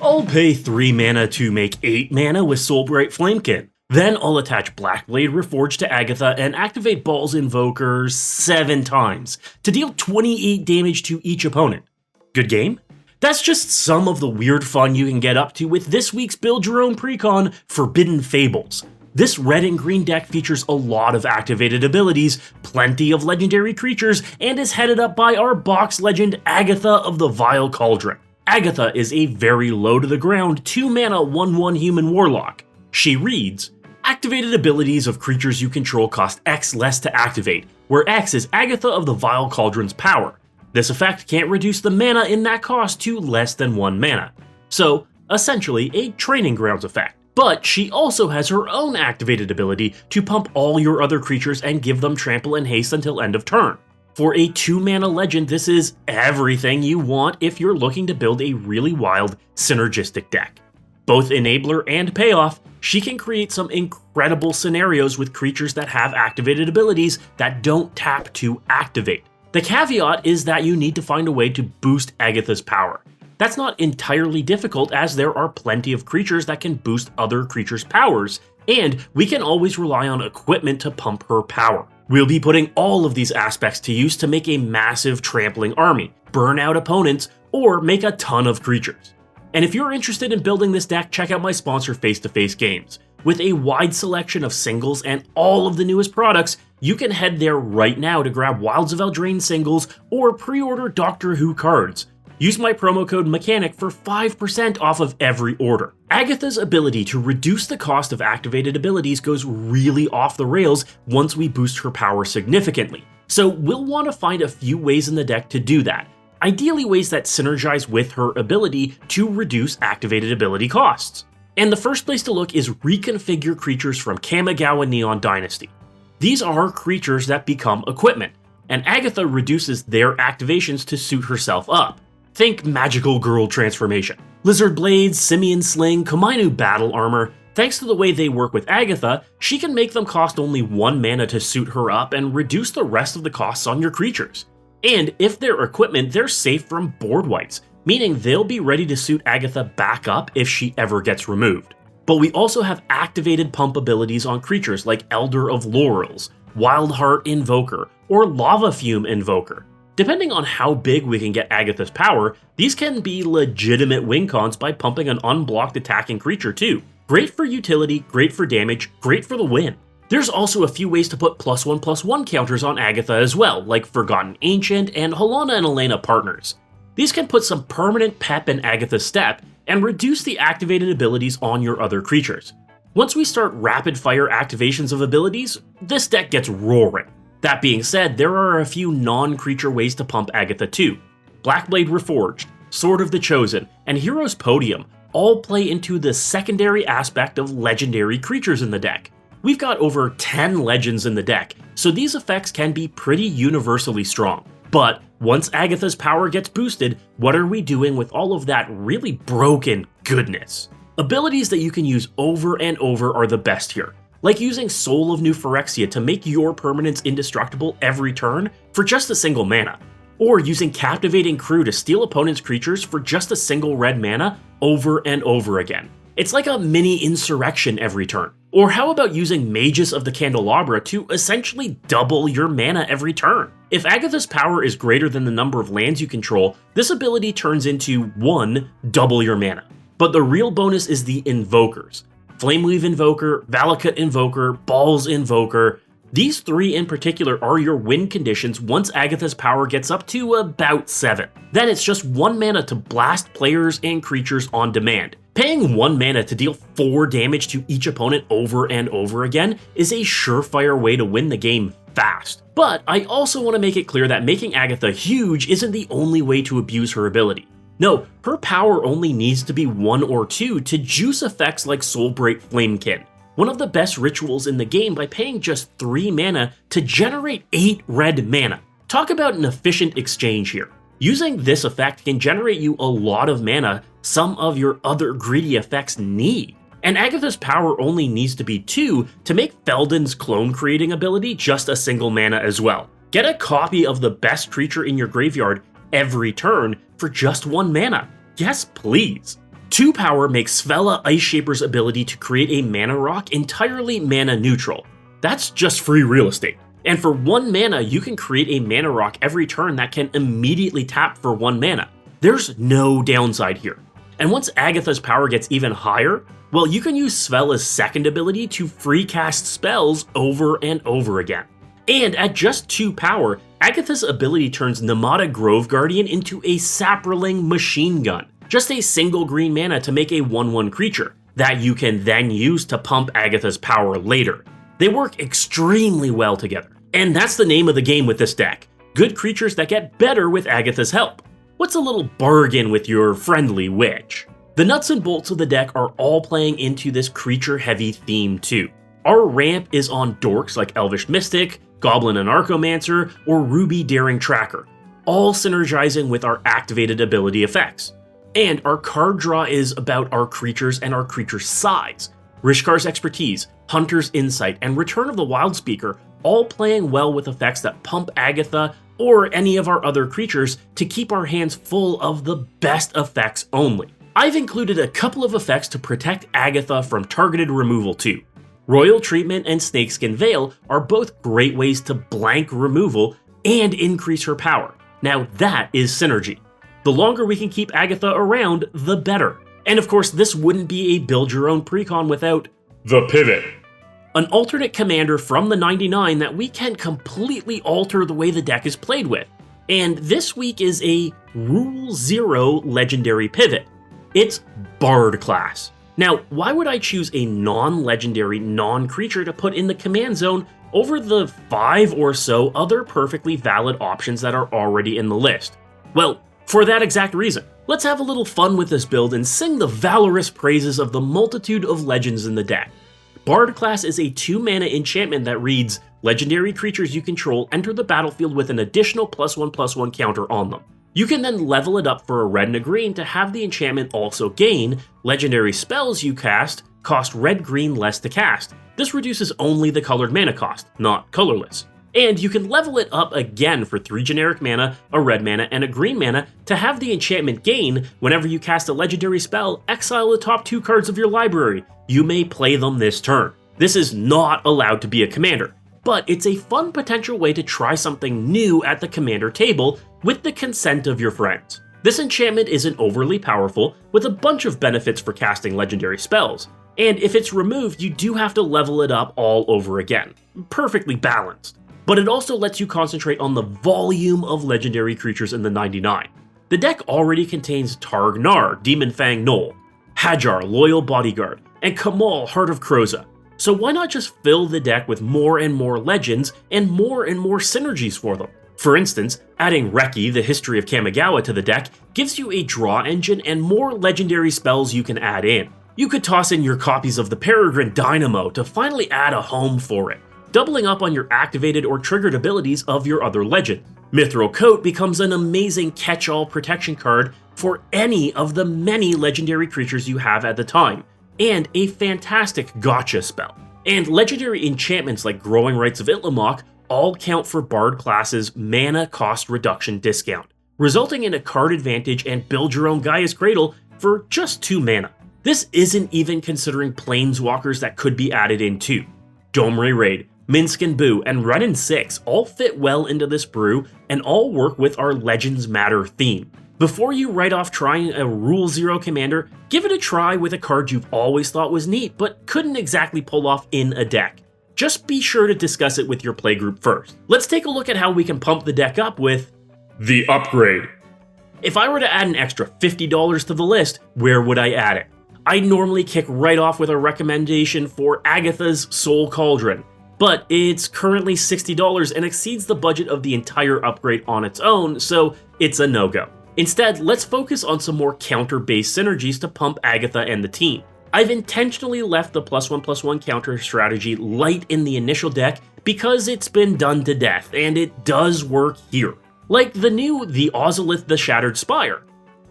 I'll pay 3 mana to make 8 mana with Soulbright Flamekin. Then I'll attach Blackblade Reforged to Agatha and activate Ball's Invoker 7 times to deal 28 damage to each opponent. Good game? That's just some of the weird fun you can get up to with this week's Build-Your-Own Precon, Forbidden Fables. This red and green deck features a lot of activated abilities, plenty of legendary creatures, and is headed up by our box legend Agatha of the Vile Cauldron. Agatha is a very low to the ground 2 mana 1/1 human warlock. She reads, activated abilities of creatures you control cost X less to activate, where X is Agatha of the Vile Cauldron's power. This effect can't reduce the mana in that cost to less than 1 mana. So, essentially a Training Grounds effect. But she also has her own activated ability to pump all your other creatures and give them trample and haste until end of turn. For a 2 mana legend, this is everything you want if you're looking to build a really wild, synergistic deck. Both enabler and payoff, she can create some incredible scenarios with creatures that have activated abilities that don't tap to activate. The caveat is that you need to find a way to boost Agatha's power. That's not entirely difficult as there are plenty of creatures that can boost other creatures' powers, and we can always rely on equipment to pump her power. We'll be putting all of these aspects to use to make a massive trampling army, burn out opponents, or make a ton of creatures. And if you're interested in building this deck, check out my sponsor Face to Face Games. With a wide selection of singles and all of the newest products, you can head there right now to grab Wilds of Eldraine singles or pre-order Doctor Who cards. Use my promo code MECHANIC for 5% off of every order. Agatha's ability to reduce the cost of activated abilities goes really off the rails once we boost her power significantly, so we'll want to find a few ways in the deck to do that, ideally ways that synergize with her ability to reduce activated ability costs. And the first place to look is reconfigure creatures from Kamigawa Neon Dynasty. These are creatures that become equipment, and Agatha reduces their activations to suit herself up. Think Magical Girl Transformation. Lizard Blades, Simian Sling, Komainu Battle Armor. Thanks to the way they work with Agatha, she can make them cost only 1 mana to suit her up and reduce the rest of the costs on your creatures. And if they're equipment, they're safe from board wipes, meaning they'll be ready to suit Agatha back up if she ever gets removed. But we also have activated pump abilities on creatures like Elder of Laurels, Wildheart Invoker, or Lava Fume Invoker. Depending on how big we can get Agatha's power, these can be legitimate win cons by pumping an unblocked attacking creature too. Great for utility, great for damage, great for the win. There's also a few ways to put +1/+1 counters on Agatha as well, like Forgotten Ancient and Halana and Elena Partners. These can put some permanent pep in Agatha's step and reduce the activated abilities on your other creatures. Once we start rapid fire activations of abilities, this deck gets roaring. That being said, there are a few non-creature ways to pump Agatha too. Blackblade Reforged, Sword of the Chosen, and Hero's Podium all play into the secondary aspect of legendary creatures in the deck. We've got over 10 legends in the deck, so these effects can be pretty universally strong. But once Agatha's power gets boosted, what are we doing with all of that really broken goodness? Abilities that you can use over and over are the best here, like using Soul of New Phyrexia to make your permanents indestructible every turn for just a single mana, or using Captivating Crew to steal opponents' creatures for just a single red mana over and over again. It's like a mini insurrection every turn. Or how about using Magus of the Candelabra to essentially double your mana every turn? If Agatha's power is greater than the number of lands you control, this ability turns into 1, double your mana. But the real bonus is the Invokers. Flameweave Invoker, Valakut Invoker, Ball's Invoker. These 3 in particular are your win conditions once Agatha's power gets up to about 7. Then it's just 1 mana to blast players and creatures on demand. Paying 1 mana to deal 4 damage to each opponent over and over again is a surefire way to win the game fast. But I also want to make it clear that making Agatha huge isn't the only way to abuse her ability. No, her power only needs to be 1 or 2 to juice effects like Soulbright Flamekin, one of the best rituals in the game, by paying just 3 mana to generate 8 red mana. Talk about an efficient exchange here. Using this effect can generate you a lot of mana some of your other greedy effects need. And Agatha's power only needs to be 2 to make Felden's clone creating ability just a single mana as well. Get a copy of the best creature in your graveyard every turn for just 1 mana. Yes, please. 2 power makes Svella Ice Shaper's ability to create a mana rock entirely mana neutral. That's just free real estate. And for 1 mana, you can create a mana rock every turn that can immediately tap for 1 mana. There's no downside here. And once Agatha's power gets even higher, well, you can use Svella's second ability to free cast spells over and over again. And at just 2 power, Agatha's ability turns Namada Grove Guardian into a Saproling machine gun. Just a single green mana to make a 1/1 creature that you can then use to pump Agatha's power later. They work extremely well together. And that's the name of the game with this deck. Good creatures that get better with Agatha's help. What's a little bargain with your friendly witch? The nuts and bolts of the deck are all playing into this creature-heavy theme too. Our ramp is on dorks like Elvish Mystic, Goblin and Archomancer, or Ruby Daring Tracker, all synergizing with our activated ability effects. And our card draw is about our creatures and our creature size. Rishkar's Expertise, Hunter's Insight, and Return of the Wildspeaker all playing well with effects that pump Agatha or any of our other creatures to keep our hands full of the best effects only. I've included a couple of effects to protect Agatha from targeted removal too. Royal Treatment and Snakeskin Veil are both great ways to blank removal and increase her power. Now that is synergy. The longer we can keep Agatha around, the better. And of course, this wouldn't be a Build-Your-Own Precon without the Pivot, an alternate commander from the 99 that we can completely alter the way the deck is played with. And this week is a Rule 0 legendary pivot. It's Bard class. Now, why would I choose a non-legendary, non-creature to put in the command zone over the 5 or so other perfectly valid options that are already in the list? Well, for that exact reason. Let's have a little fun with this build and sing the valorous praises of the multitude of legends in the deck. Bard class is a 2-mana enchantment that reads, legendary creatures you control enter the battlefield with an additional +1/+1 counter on them. You can then level it up for a red and a green to have the enchantment also gain, legendary spells you cast cost red-green less to cast. This reduces only the colored mana cost, not colorless. And you can level it up again for 3 generic mana, a red mana, and a green mana to have the enchantment gain whenever you cast a legendary spell, exile the top 2 cards of your library. You may play them this turn. This is not allowed to be a commander, but it's a fun potential way to try something new at the commander table with the consent of your friends. This enchantment isn't overly powerful, with a bunch of benefits for casting legendary spells, and if it's removed, you do have to level it up all over again. Perfectly balanced. But it also lets you concentrate on the volume of legendary creatures in the 99. The deck already contains Targ Nar, Demon Fang Knoll, Hajar, Loyal Bodyguard, and Kamal, Heart of Kroza. So why not just fill the deck with more and more legends and more synergies for them? For instance, adding Reki, the History of Kamigawa, to the deck gives you a draw engine and more legendary spells you can add in. You could toss in your copies of the Peregrine Dynamo to finally add a home for it, doubling up on your activated or triggered abilities of your other legend. Mithril Coat becomes an amazing catch-all protection card for any of the many legendary creatures you have at the time, and a fantastic gotcha spell. And legendary enchantments like Growing Rites of Itlimoc all count for Bard class's mana cost reduction discount, resulting in a card advantage and build your own Gaia's Cradle for just 2 mana. This isn't even considering planeswalkers that could be added in too. Domre Raid, Minsc & Boo, and Renin 6 all fit well into this brew and all work with our Legends Matter theme. Before you write off trying a Rule 0 commander, give it a try with a card you've always thought was neat but couldn't exactly pull off in a deck. Just be sure to discuss it with your playgroup first. Let's take a look at how we can pump the deck up with the upgrade. If I were to add an extra $50 to the list, where would I add it? I'd normally kick right off with a recommendation for Agatha's Soul Cauldron, but it's currently $60 and exceeds the budget of the entire upgrade on its own, so it's a no-go. Instead, let's focus on some more counter-based synergies to pump Agatha and the team. I've intentionally left the +1/+1 counter strategy light in the initial deck because it's been done to death, and it does work here. Like the new The Ozolith the Shattered Spire.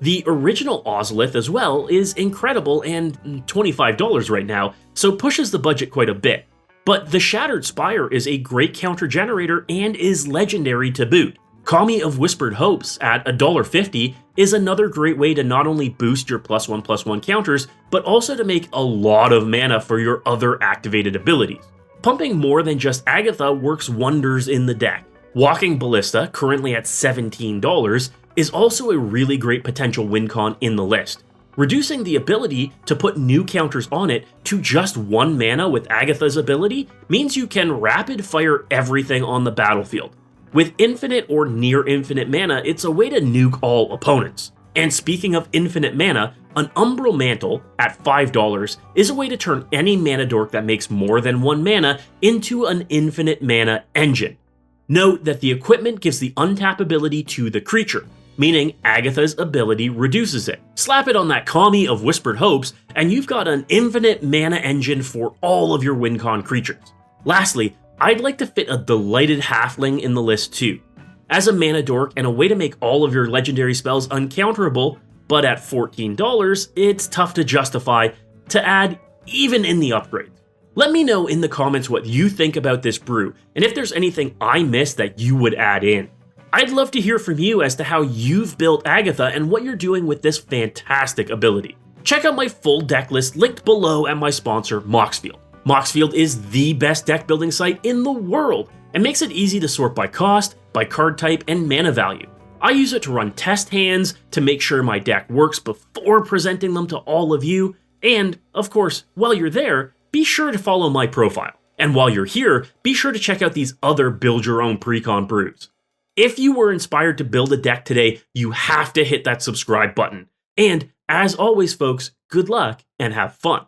The original Ozolith as well is incredible and $25 right now, so pushes the budget quite a bit. But the Shattered Spire is a great counter generator and is legendary to boot. Kami of Whispered Hopes at $1.50 is another great way to not only boost your +1/+1 counters, but also to make a lot of mana for your other activated abilities. Pumping more than just Agatha works wonders in the deck. Walking Ballista, currently at $17, is also a really great potential win con in the list. Reducing the ability to put new counters on it to just 1 mana with Agatha's ability means you can rapid fire everything on the battlefield. With infinite or near infinite mana, it's a way to nuke all opponents. And speaking of infinite mana, an Umbral Mantle at $5 is a way to turn any mana dork that makes more than 1 mana into an infinite mana engine. Note that the equipment gives the untap ability to the creature, meaning Agatha's ability reduces it. Slap it on that Kami of Whispered Hopes, and you've got an infinite mana engine for all of your win con creatures. Lastly, I'd like to fit a Delighted Halfling in the list too. As a mana dork and a way to make all of your legendary spells uncounterable, but at $14, it's tough to justify to add even in the upgrade. Let me know in the comments what you think about this brew, and if there's anything I missed that you would add in. I'd love to hear from you as to how you've built Agatha and what you're doing with this fantastic ability. Check out my full deck list linked below at my sponsor, Moxfield. Moxfield is the best deck building site in the world and makes it easy to sort by cost, by card type, and mana value. I use it to run test hands to make sure my deck works before presenting them to all of you, and, of course, while you're there, be sure to follow my profile. And while you're here, be sure to check out these other Build Your Own Precon brews. If you were inspired to build a deck today, you have to hit that subscribe button. And, as always folks, good luck and have fun.